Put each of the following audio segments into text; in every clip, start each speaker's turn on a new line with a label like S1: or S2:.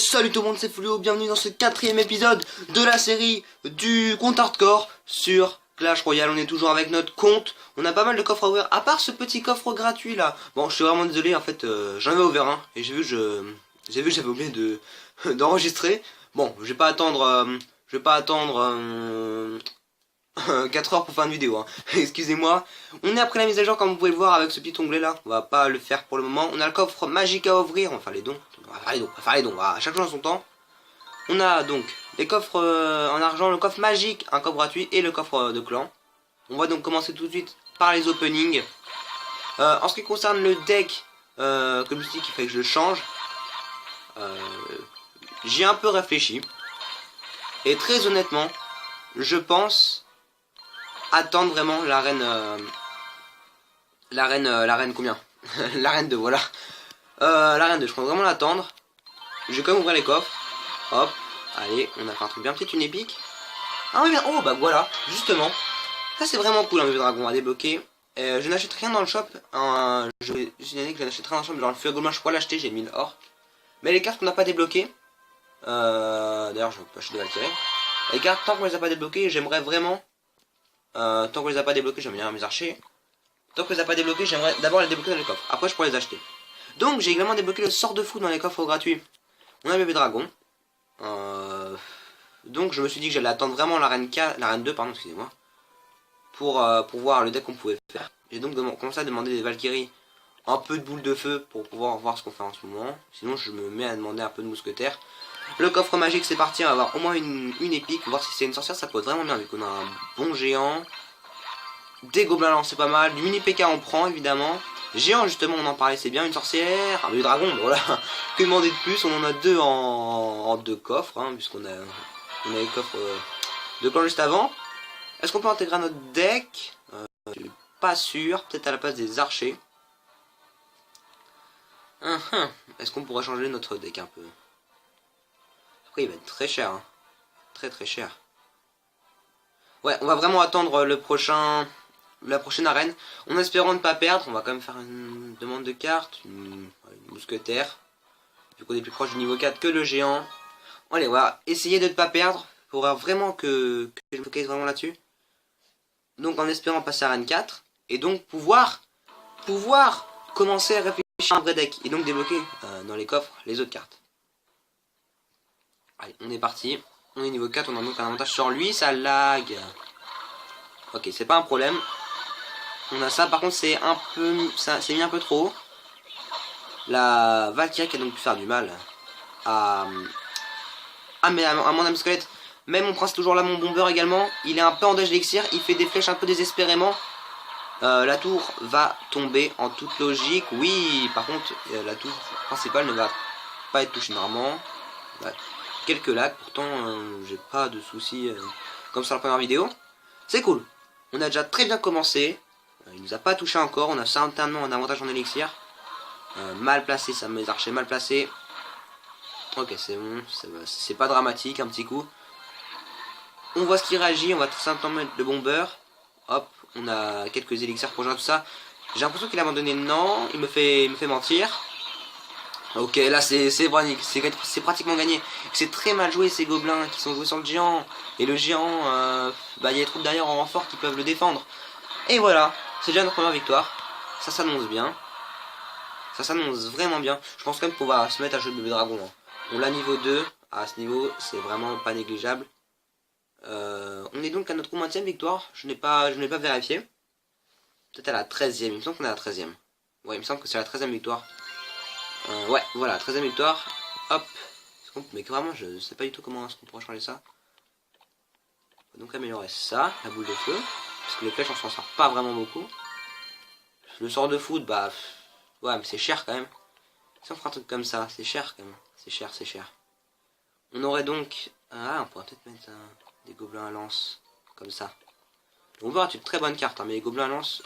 S1: Salut tout le monde, c'est Fulio, bienvenue dans ce 4e épisode de la série du compte hardcore sur Clash Royale. On est toujours avec notre compte, on a pas mal de coffres à ouvrir, à part ce petit coffre gratuit là. Bon, je suis vraiment désolé, en fait, j'en avais ouvert un, et j'avais oublié de d'enregistrer. Bon, je vais pas attendre 4 heures pour faire une vidéo, hein. Excusez-moi. On est après la mise à jour, comme vous pouvez le voir, avec ce petit onglet là. On va pas le faire pour le moment. On a le coffre magique à ouvrir. On va faire les dons. On va faire les dons. À chaque chose en son temps. On a donc les coffres en argent, le coffre magique, un coffre gratuit et le coffre de clan. On va donc commencer tout de suite par les openings. En ce qui concerne le deck, comme je dis qu'il fait que je le change, j'ai un peu réfléchi. Et très honnêtement, je pense attendre vraiment la reine combien la reine 2, voilà. La reine 2, je pense vraiment l'attendre. Je vais quand même ouvrir les coffres. Hop, allez, on a fait un truc bien, peut-être une épique. Ah oui, bien, oh bah voilà, justement. Ça c'est vraiment cool, un bébé dragon à débloquer. Je n'achète rien dans le shop. Je vais signaler que je n'achète rien dans le shop, genre le feu à gobelin, je pourrais l'acheter, j'ai 1000 or. Mais les cartes qu'on n'a pas débloquées, d'ailleurs je vais pas acheter de Valkyrie. Les cartes, tant qu'on les a pas débloquées, j'aimerais vraiment... tant qu'on les a pas débloqués, j'aime bien mes archers. Tant qu'on les a pas débloqués, j'aimerais d'abord les débloquer dans les coffres. Après, je pourrais les acheter. Donc, j'ai également débloqué le sort de fou dans les coffres gratuits. On a un bébé dragon. Donc, je me suis dit que j'allais attendre vraiment la reine 2, pardon, excusez-moi, pour voir le deck qu'on pouvait faire. J'ai donc commencé à demander des Valkyries, un peu de boules de feu pour pouvoir voir ce qu'on fait en ce moment. Sinon, je me mets à demander un peu de mousquetaires. Le coffre magique, c'est parti, on va avoir au moins une épique, voir si c'est une sorcière, ça peut être vraiment bien vu qu'on a un bon géant. Des gobelins lancés, c'est pas mal, du mini PK on prend évidemment. Géant justement, on en parlait, c'est bien, une sorcière, un bébé dragon, voilà. Que demander de plus, on en a deux en deux coffres, hein, puisqu'on a les coffres de clan juste avant. Est-ce qu'on peut intégrer à notre deck? Je suis pas sûr, peut-être à la place des archers. Est-ce qu'on pourrait changer notre deck un peu? Après il va être très cher, hein. Très très cher. Ouais, on va vraiment attendre la prochaine arène. En espérant ne pas perdre, on va quand même faire une demande de carte, une mousquetaire. Vu qu'on est plus proche du niveau 4 que le géant. Allez, on va essayer de ne pas perdre. Pour voir vraiment que je me focalise vraiment là-dessus. Donc en espérant passer à arène 4. Et donc pouvoir commencer à réfléchir à un vrai deck. Et donc débloquer dans les coffres les autres cartes. Allez, on est parti. On est niveau 4, on a donc un avantage sur lui, ça lag. Ok, c'est pas un problème. On a ça, par contre c'est un peu... c'est mis un peu trop haut. La Valkyrie qui a donc pu faire du mal à mon âme squelette. Même mon prince toujours là, mon bomber également. Il est un peu en dodge d'élixir, il fait des flèches un peu désespérément. La tour va tomber en toute logique. Oui, par contre, la tour principale ne va pas être touchée normalement. Quelques lags, pourtant j'ai pas de soucis comme sur la première vidéo. C'est cool. On a déjà très bien commencé. Il nous a pas touché encore. On a certainement un avantage en élixir. Mal placé, ça mes archers mal placés. Ok, c'est bon. C'est pas dramatique, un petit coup. On voit ce qui réagit. On va tout simplement mettre le bomber. Hop, on a quelques élixirs pour jouer tout ça. J'ai l'impression qu'il a abandonné. Non, il me fait mentir. Ok, là c'est pratiquement gagné. C'est très mal joué ces gobelins qui sont joués sur le géant. Et le géant, il y a des troupes derrière en renfort qui peuvent le défendre. Et voilà, c'est déjà notre première victoire. Ça s'annonce bien. Ça s'annonce vraiment bien. Je pense quand même qu'on va se mettre à jouer le bébé dragon, hein. On l'a niveau 2. À ce niveau, c'est vraiment pas négligeable. On est donc à notre combienième victoire. Je n'ai pas vérifié. Peut-être à la 13e. Il me semble qu'on est à la 13e. Ouais, il me semble que c'est la 13e victoire. Ouais, voilà, 13e victoire. Hop. Mais vraiment, je sais pas du tout comment est-ce qu'on pourrait changer ça. On va donc améliorer ça, la boule de feu. Parce que les flèches, on s'en sort pas vraiment beaucoup. Le sort de foot, bah... ouais, mais c'est cher quand même. Si on fera un truc comme ça, c'est cher quand même. C'est cher, c'est cher. On aurait donc... ah, on pourrait peut-être mettre des gobelins à lance. Comme ça. On va avoir une très bonne carte, hein, mais les gobelins à lance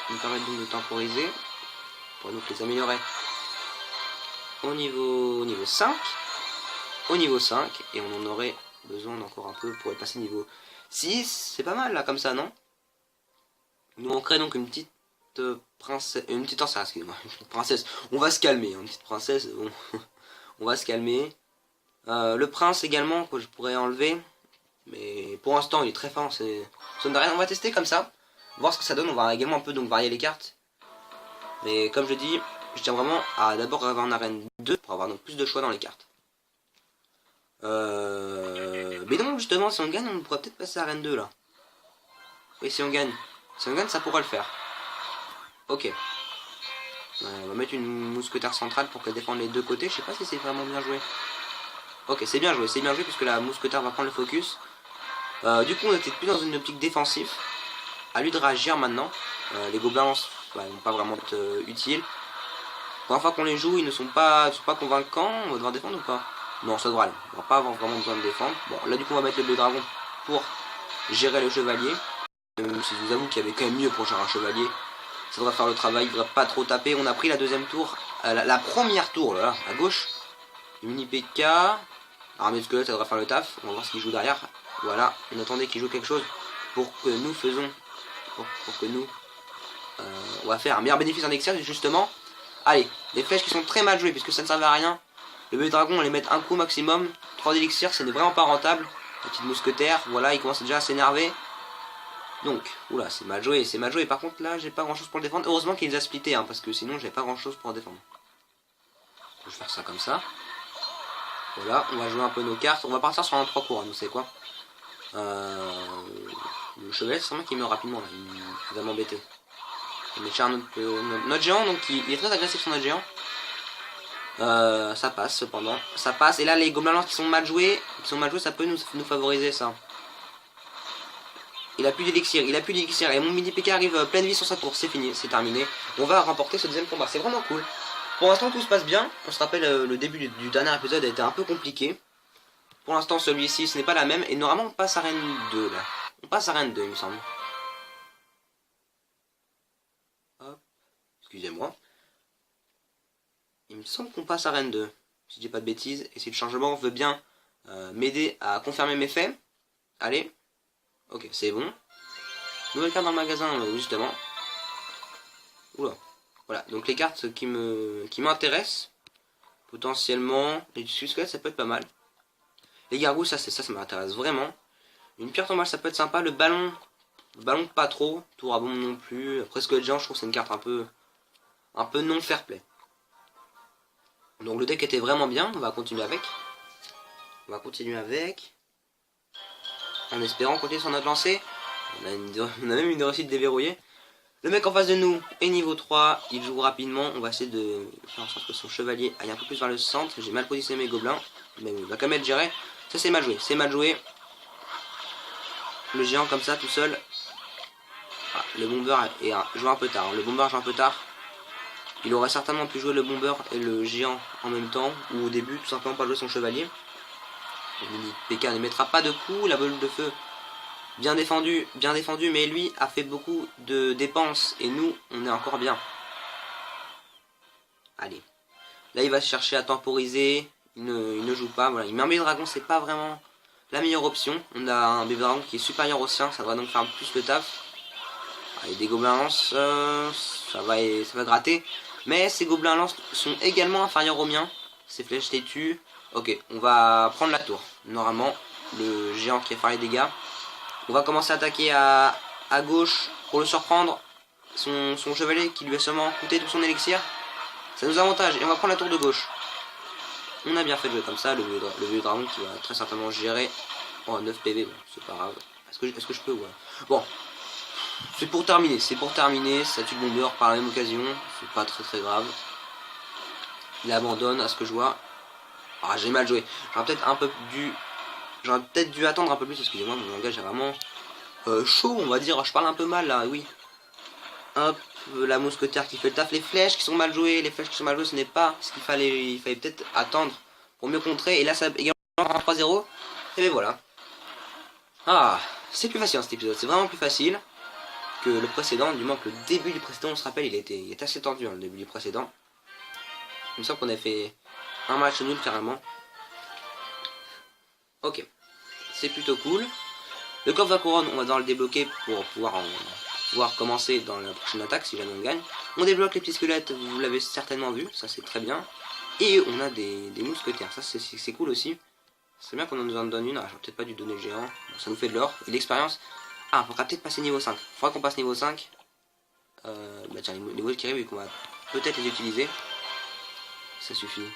S1: nous permettent donc de temporiser. On pourrait donc les améliorer au niveau 5. Au niveau 5. Et on en aurait besoin d'encore un peu pour être passé niveau 6. C'est pas mal là comme ça, non? Il nous manquerait donc une petite princesse. Une petite sorcière, excusez-moi. Une princesse. On va se calmer. Une petite princesse. Bon. On va se calmer. Le prince également, que je pourrais enlever. Mais pour l'instant, il est très fort. On va tester comme ça. Voir ce que ça donne. On va également un peu donc varier les cartes. Mais comme je dis, je tiens vraiment à d'abord avoir une arène 2 pour avoir donc plus de choix dans les cartes. Mais donc justement, si on gagne, on pourrait peut-être passer à arène 2 là. Oui, si on gagne. Si on gagne, ça pourra le faire. Ok. On va mettre une mousquetaire centrale pour qu'elle défende les deux côtés. Je sais pas si c'est vraiment bien joué. Ok, c'est bien joué puisque la mousquetaire va prendre le focus. Du coup, on était plus dans une optique défensive. À lui de réagir maintenant. Les gobelins vont pas vraiment être utiles. Pour la fois qu'on les joue, ils ne sont pas convaincants. On va devoir défendre ou pas? Non, ça devrait aller. On va pas avoir vraiment besoin de défendre. Bon, là du coup, on va mettre le bleu dragon pour gérer le chevalier. Même si je vous avoue qu'il y avait quand même mieux pour gérer un chevalier. Ça devrait faire le travail, il devrait pas trop taper. On a pris la deuxième tour, la première tour là, à gauche. Du mini PK. Armée de squelette, ça devrait faire le taf. On va voir ce qu'il joue derrière. Voilà, on attendait qu'il joue quelque chose pour que nous faisons. Pour que nous. On va faire un meilleur bénéfice en élixir justement. Allez, des flèches qui sont très mal jouées puisque ça ne servait à rien. Le bleu dragon, on les met un coup maximum. 3 d'élixirs, ce n'est vraiment pas rentable. La petite mousquetaire, voilà, il commence déjà à s'énerver. Donc, oula, c'est mal joué, c'est mal joué. Par contre, là, j'ai pas grand chose pour le défendre. Heureusement qu'il les a splittés, hein, parce que sinon, j'ai pas grand chose pour le défendre. Je vais faire ça comme ça. Voilà, on va jouer un peu nos cartes. On va partir sur un 3 cours, hein, vous savez quoi. Le chevalier, c'est vraiment qui meurt rapidement, là. Il va m'embêter. On va notre géant, donc il est très agressif sur notre géant. Ça passe cependant, ça passe. Et là, les gobelins qui sont mal joués, ça peut nous favoriser ça. Il a plus d'élixir, et mon mini PK arrive pleine vie sur sa tour, c'est fini, c'est terminé. On va remporter ce deuxième combat, c'est vraiment cool. Pour l'instant tout se passe bien, on se rappelle le début du dernier épisode a été un peu compliqué. Pour l'instant celui-ci ce n'est pas la même, et normalement on passe à Reine 2 là. On passe à Reine 2 il me semble. Hop, excusez-moi. Il me semble qu'on passe à Reine 2, si je dis pas de bêtises, et si le changement veut bien m'aider à confirmer mes faits. Allez. Ok, c'est bon. Nouvelle carte dans le magasin, justement. Oula. Voilà, donc les cartes qui m'intéressent, potentiellement, les squelettes, ça peut être pas mal. Les gargouilles, ça m'intéresse vraiment. Une pierre tombale, ça peut être sympa. Le ballon pas trop. Tour à bombe non plus. Après, squelette géant, je trouve que c'est une carte un peu non fair play. Donc le deck était vraiment bien, on va continuer avec. En espérant continuer sur notre lancée. On a même une réussite déverrouillée. Le mec en face de nous est niveau 3, il joue rapidement. On va essayer de faire en sorte que son chevalier aille un peu plus vers le centre. J'ai mal positionné mes gobelins, mais il va quand même être géré. Ça c'est mal joué, Le géant comme ça tout seul. Ah, le bomber joue un peu tard. Il aurait certainement pu jouer le bomber et le géant en même temps, ou au début tout simplement pas jouer son chevalier. Le PK ne mettra pas de coup, la boule de feu bien défendu, mais lui a fait beaucoup de dépenses et nous on est encore bien. Allez, là il va chercher à temporiser, il ne joue pas, voilà. Il met un bébé dragon, c'est pas vraiment la meilleure option. On a un bébé dragon qui est supérieur au sien, ça devrait donc faire plus le taf. Allez, des gobelins lance, ça va gratter. Mais ces gobelins lance sont également inférieurs aux miens. Ces flèches têtues. Ok, on va prendre la tour. Normalement, le géant qui va faire les dégâts. On va commencer à attaquer à gauche pour le surprendre. Son chevalier qui lui a seulement coûté tout son élixir. Ça nous avantage et on va prendre la tour de gauche. On a bien fait de jouer comme ça. Le vieux dragon qui va très certainement gérer. Oh, 9 PV, bon, c'est pas grave. Est-ce que je peux, ouais. Bon, c'est pour terminer, ça tue le bomber par la même occasion, c'est pas très grave. Il abandonne à ce que je vois. Ah, j'ai mal joué. J'aurais peut-être dû attendre un peu plus, excusez-moi, mon langage est vraiment chaud, on va dire. Je parle un peu mal là, oui. Hop, la mousquetaire qui fait le taf. Les flèches qui sont mal jouées, ce n'est pas ce qu'il fallait. Il fallait peut-être attendre pour mieux contrer. Et là, ça également 3-0. Et bien voilà. Ah, c'est plus facile cet épisode, c'est vraiment plus facile que le précédent, du moins que le début du précédent, on se rappelle, il était assez tendu, hein, le début du précédent. Il me semble qu'on a fait un match nul carrément. Ok, c'est plutôt cool. Le coffre à couronne, on va devoir le débloquer pour pouvoir commencer dans la prochaine attaque si jamais on gagne. On débloque les petits squelettes, vous l'avez certainement vu, ça c'est très bien. Et on a des mousquetaires, ça c'est cool aussi. C'est bien qu'on nous en donne une. Ah, j'aurais peut-être pas dû donner le géant. Bon, ça nous fait de l'or et de l'expérience. Ah, on pourra peut-être passer niveau 5. Faudra qu'on passe niveau 5. Bah tiens, les Valkyries, vu qu'on va peut-être les utiliser. Ça suffit.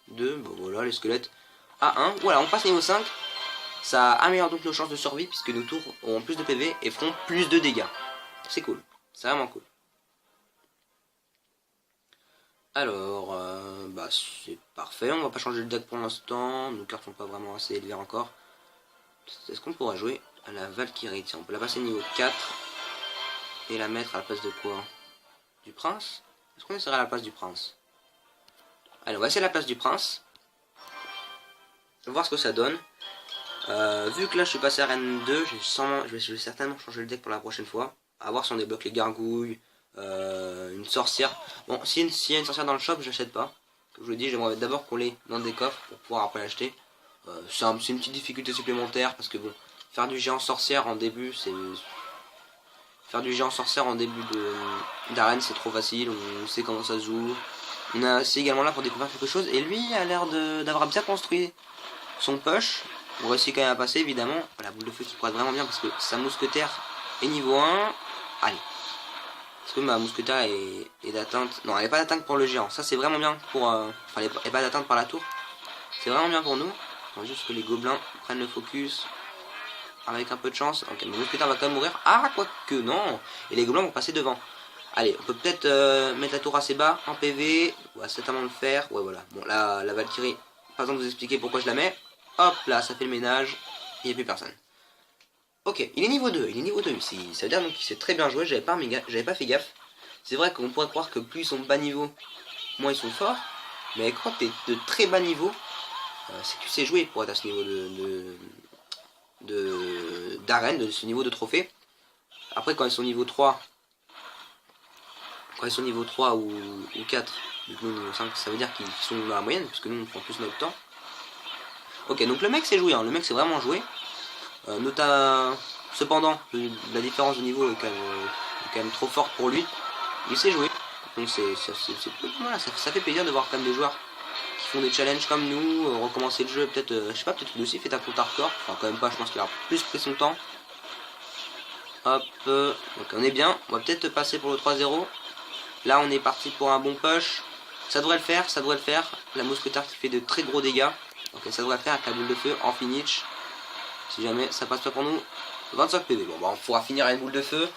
S1: 2, bon voilà, les squelettes. Ah, 1, voilà, on passe niveau 5. Ça améliore donc nos chances de survie, puisque nos tours auront plus de PV et feront plus de dégâts. C'est cool, c'est vraiment cool. Alors, bah c'est parfait, on va pas changer le deck pour l'instant. Nos cartes sont pas vraiment assez élevées encore. Est-ce qu'on pourra jouer à la Valkyrie? Tiens, on peut la passer niveau 4. Et la mettre à la place de quoi? Du prince? Est-ce qu'on essaierait à la place du prince? Allez, on va essayer la place du prince. On va voir ce que ça donne. Vu que là je suis passé à Reine 2, je vais certainement changer le deck pour la prochaine fois. À voir si on débloque les gargouilles, une sorcière. Bon, s'il y a une sorcière dans le shop, j'achète pas. Comme je vous l'ai dit, j'aimerais d'abord qu'on l'ait dans des coffres pour pouvoir après l'acheter. C'est une petite difficulté supplémentaire parce que bon, faire du géant sorcière en début, c'est... Faire du géant sorcière en début d'arène, c'est trop facile, on sait comment ça se joue. On a aussi également là pour découvrir quelque chose, et lui a l'air d'avoir bien construit son push. On réussit quand même à passer, évidemment. La boule de feu qui pourrait être vraiment bien parce que sa mousquetaire est niveau 1. Allez. Est-ce que ma mousquetaire est d'atteinte? Non, elle n'est pas d'atteinte pour le géant. Ça, c'est vraiment bien pour... Enfin, elle n'est pas d'atteinte par la tour. C'est vraiment bien pour nous. Il faut juste que les gobelins prennent le focus. Avec un peu de chance. Ok, mon mousquetaire va quand même mourir. Ah, quoique non. Et les gobelins vont passer devant. Allez, on peut peut-être mettre la tour assez bas en PV. On va certainement le faire. Ouais, voilà. Bon, là, la Valkyrie, pas besoin de vous expliquer pourquoi je la mets. Hop, là, ça fait le ménage. Il n'y a plus personne. Ok, il est niveau 2. Il est niveau 2 ici. Ça veut dire donc qu'il s'est très bien joué. J'avais pas fait gaffe. C'est vrai qu'on pourrait croire que plus ils sont bas niveau, moins ils sont forts. Mais quand tu es de très bas niveau, c'est que tu sais jouer pour être à ce niveau d'arène, de ce niveau de trophée. Après, quand ils sont niveau 3, ou 4, du coup niveau 5, ça veut dire qu'ils sont dans la moyenne, parce que nous on prend plus notre temps. Ok, donc le mec c'est joué, hein. Le mec c'est vraiment joué. Cependant, la différence de niveau est quand même trop forte pour lui. Il sait jouer. Donc voilà, ça fait plaisir de voir quand même des joueurs qui font des challenges comme nous, recommencer le jeu, peut-être, je sais pas, peut-être lui aussi fait un compte hardcore. Enfin, quand même pas, je pense qu'il a plus pris son temps. Hop, donc on est bien. On va peut-être passer pour le 3-0. Là, on est parti pour un bon push. Ça devrait le faire, ça devrait le faire. La mousquetaire qui fait de très gros dégâts. Ok, ça devrait le faire avec la boule de feu en finish. Si jamais ça passe pas pour nous. 25 PV. Bon, bah, on pourra finir avec une boule de feu.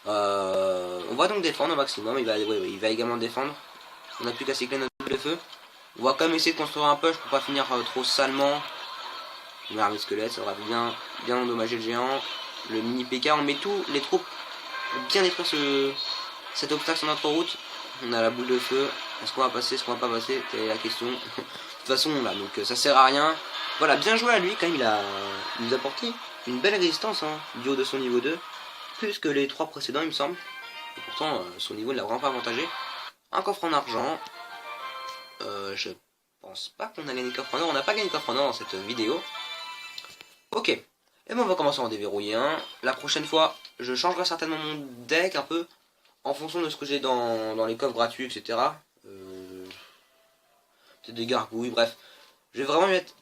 S1: On va donc défendre au maximum. Il va également défendre. On n'a plus qu'à cycler notre boule de feu. On va quand même essayer de construire un push pour pas finir trop salement. Une armée squelette, ça devrait bien endommager le géant. Le mini PK, on met tous les troupes pour bien détruire cet obstacle sur notre route. On a la boule de feu. Est-ce qu'on va passer, est-ce qu'on va pas passer? Telle est la question. De toute façon, là, donc ça sert à rien. Voilà, bien joué à lui, quand même, il nous a apporté une belle résistance, hein, du haut de son niveau 2. Plus que les 3 précédents, il me semble. Et pourtant, son niveau ne l'a vraiment pas avantagé. Un coffre en argent. Je pense pas qu'on a gagné coffre en or. On n'a pas gagné coffre en or dans cette vidéo. Ok. Et bon, on va commencer à en déverrouiller un. La prochaine fois, je changerai certainement mon deck un peu en fonction de ce que j'ai dans les coffres gratuits, etc. Peut-être des gargouilles, bref. Je vais vraiment mettre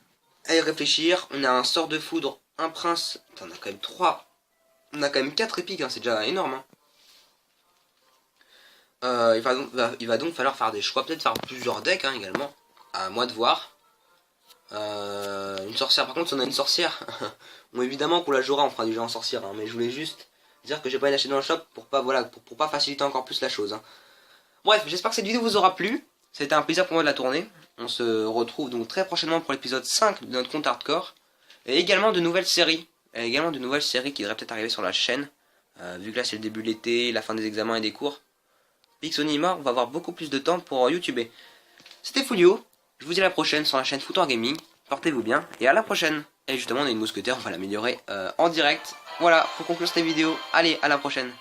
S1: à y réfléchir. On a un sort de foudre, un prince. Putain, on a quand même 3. On a quand même 4 épiques, hein, c'est déjà énorme. Hein. Il va donc falloir faire des choix, peut-être faire plusieurs decks hein, également. À moi de voir. Une sorcière, par contre, si on a une sorcière, bon, évidemment qu'on la jouera, on fera du jeu en sorcière, hein, mais je voulais juste dire que j'ai pas acheté dans le shop pour pas faciliter encore plus la chose. Hein. Bref, j'espère que cette vidéo vous aura plu. C'était un plaisir pour moi de la tourner. On se retrouve donc très prochainement pour l'épisode 5 de notre compte hardcore. Et également de nouvelles séries. qui devraient peut-être arriver sur la chaîne. Vu que là c'est le début de l'été, la fin des examens et des cours. Pixonima, on va avoir beaucoup plus de temps pour YouTuber. C'était Foulio. Je vous dis à la prochaine sur la chaîne Footor Gaming. Portez-vous bien et à la prochaine. Et justement on a une mousquetaire, on va l'améliorer en direct. Voilà, pour conclure cette vidéo. Allez, à la prochaine.